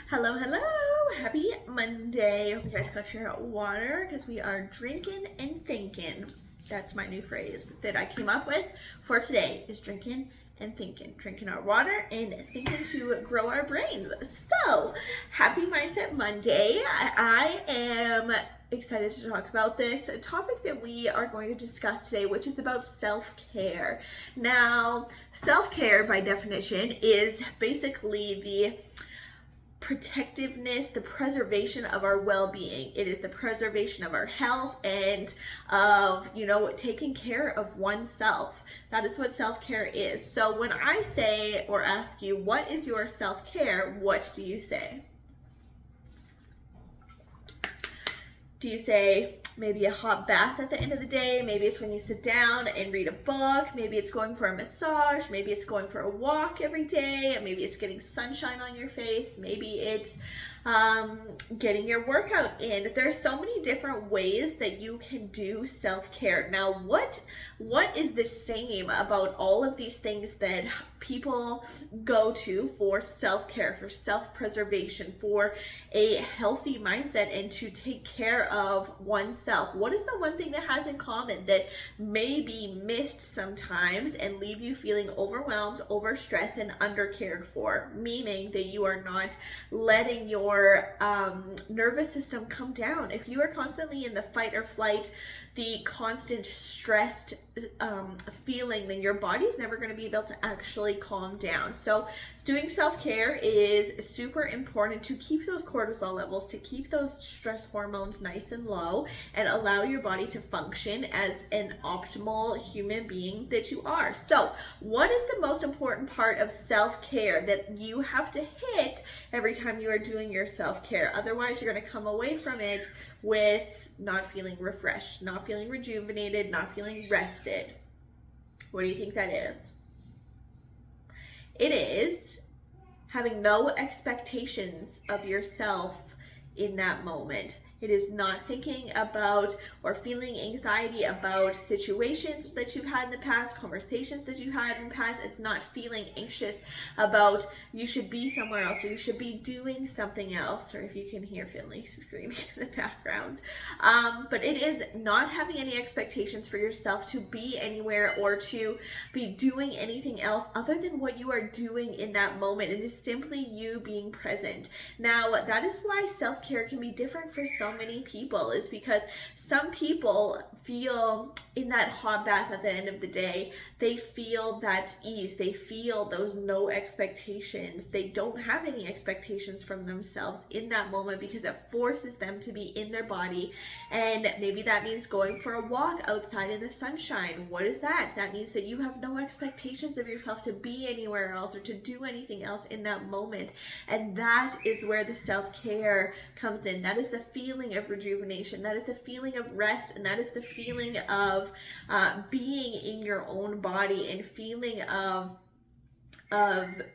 Hello, hello. Happy Monday. Hope you guys got your water because we are drinking and thinking. That's my new phrase that I came up with for today is drinking and thinking. Drinking our water and thinking to grow our brains. So, happy Mindset Monday. I am excited to talk about this topic that we are going to discuss today, which is about self-care. Now, self-care by definition is basically the protectiveness, the preservation of our well-being. It is the preservation of our health and of, taking care of oneself. That is what self-care is. So when I say or ask you, what is your self-care? What do you say? Do you say maybe a hot bath at the end of the day? Maybe it's when you sit down and read a book. Maybe it's going for a massage. Maybe it's going for a walk every day. Maybe it's getting sunshine on your face. Maybe it's getting your workout in. There's so many different ways that you can do self-care. Now, what is the same about all of these things that people go to for self-care, for self-preservation, for a healthy mindset, and to take care of oneself? What is the one thing that has in common that may be missed sometimes and leave you feeling overwhelmed, overstressed, and undercared for? Meaning that you are not letting your nervous system come down. If you are constantly in the fight or flight, the constant stressed feeling, then your body's never going to be able to actually calm down. So doing self-care is super important to keep those cortisol levels, to keep those stress hormones nice and low, and allow your body to function as an optimal human being that you are. So what is the most important part of self-care that you have to hit every time you are doing your self-care? Otherwise, you're going to come away from it with not feeling refreshed, not feeling rejuvenated, not feeling rested. What do you think that is? It is having no expectations of yourself in that moment. It is not thinking about or feeling anxiety about situations that you've had in the past, conversations that you had in the past. It's not feeling anxious about you should be somewhere else or you should be doing something else, or if you can hear Finley screaming in the background. But it is not having any expectations for yourself to be anywhere or to be doing anything else other than what you are doing in that moment. It is simply you being present. Now, that is why self-care can be different for so many people, is because some people feel in that hot bath at the end of the day, they feel that ease, they feel those no expectations, they don't have any expectations from themselves in that moment because it forces them to be in their body. And maybe that means going for a walk outside in the sunshine. What is that? That means that you have no expectations of yourself to be anywhere else or to do anything else in that moment. And that is where the self-care comes in. That is the feeling of rejuvenation, that is the feeling of rest, and that is the feeling of being in your own body and feeling of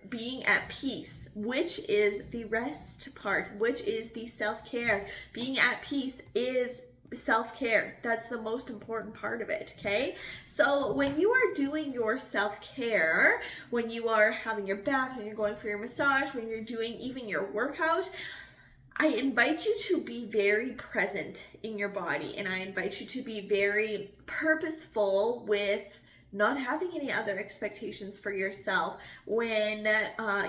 being at peace, which is the rest part, which is the self-care. Being at peace is self-care. That's the most important part of it, okay? So when you are doing your self-care, when you are having your bath, when you're going for your massage, when you're doing even your workout, I invite you to be very present in your body, and I invite you to be very purposeful with not having any other expectations for yourself. When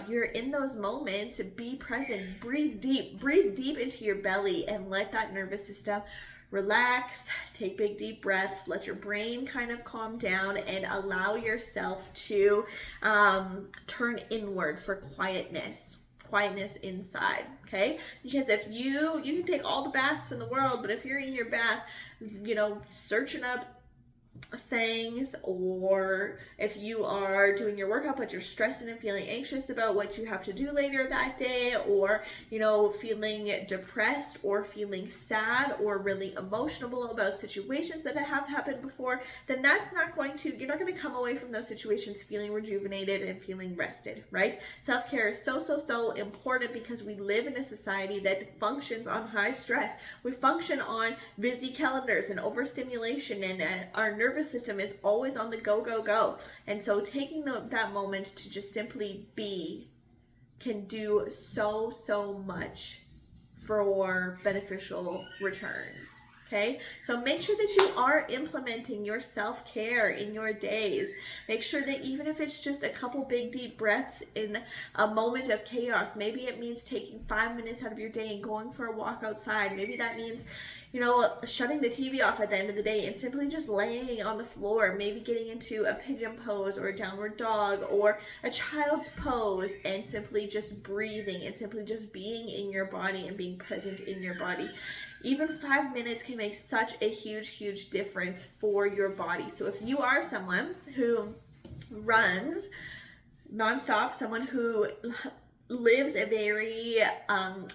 you're in those moments, be present, breathe deep into your belly, and let that nervous system relax, take big deep breaths, let your brain kind of calm down, and allow yourself to turn inward for quietness inside, okay? Because if you can take all the baths in the world, but if you're in your bath, searching up things, or if you are doing your workout but you're stressing and feeling anxious about what you have to do later that day, or feeling depressed or feeling sad or really emotional about situations that have happened before, then you're not going to come away from those situations feeling rejuvenated and feeling rested, right? Self-care is so important because we live in a society that functions on high stress. We function on busy calendars and overstimulation, and our nervous system is always on the go. And so taking that moment to just simply be can do so much for beneficial returns. Okay, so make sure that you are implementing your self-care in your days. Make sure that even if it's just a couple big deep breaths in a moment of chaos, maybe it means taking 5 minutes out of your day and going for a walk outside. Maybe that means, you know, shutting the TV off at the end of the day and simply just laying on the floor, maybe getting into a pigeon pose or a downward dog or a child's pose, and simply just breathing and simply just being in your body and being present in your body. Even 5 minutes can make such a huge difference for your body. So if you are someone who runs nonstop, someone who lives a very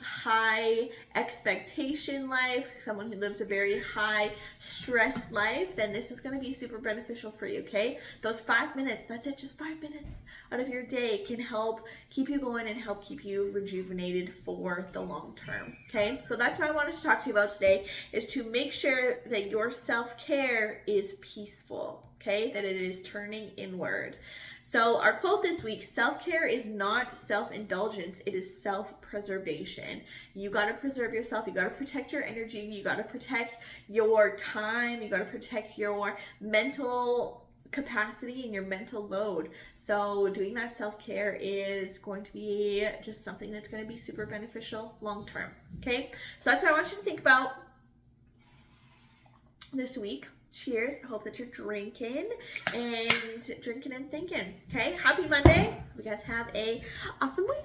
high expectation life, someone who lives a very high stress life, then this is going to be super beneficial for you. Okay, those 5 minutes, that's it, just 5 minutes out of your day can help keep you going and help keep you rejuvenated for the long term. Okay, so that's what I wanted to talk to you about today, is to make sure that your self-care is peaceful. Okay, that it is turning inward. So our quote this week: self-care is not self-indulgence, it is self-preservation. You got to preserve yourself. You got to protect your energy. You got to protect your time. You got to protect your mental capacity and your mental load. So doing that self-care is going to be just something that's going to be super beneficial long term. Okay, so that's what I want you to think about this week. Cheers. I hope that you're drinking and thinking. Okay, happy Monday. You guys have a awesome week.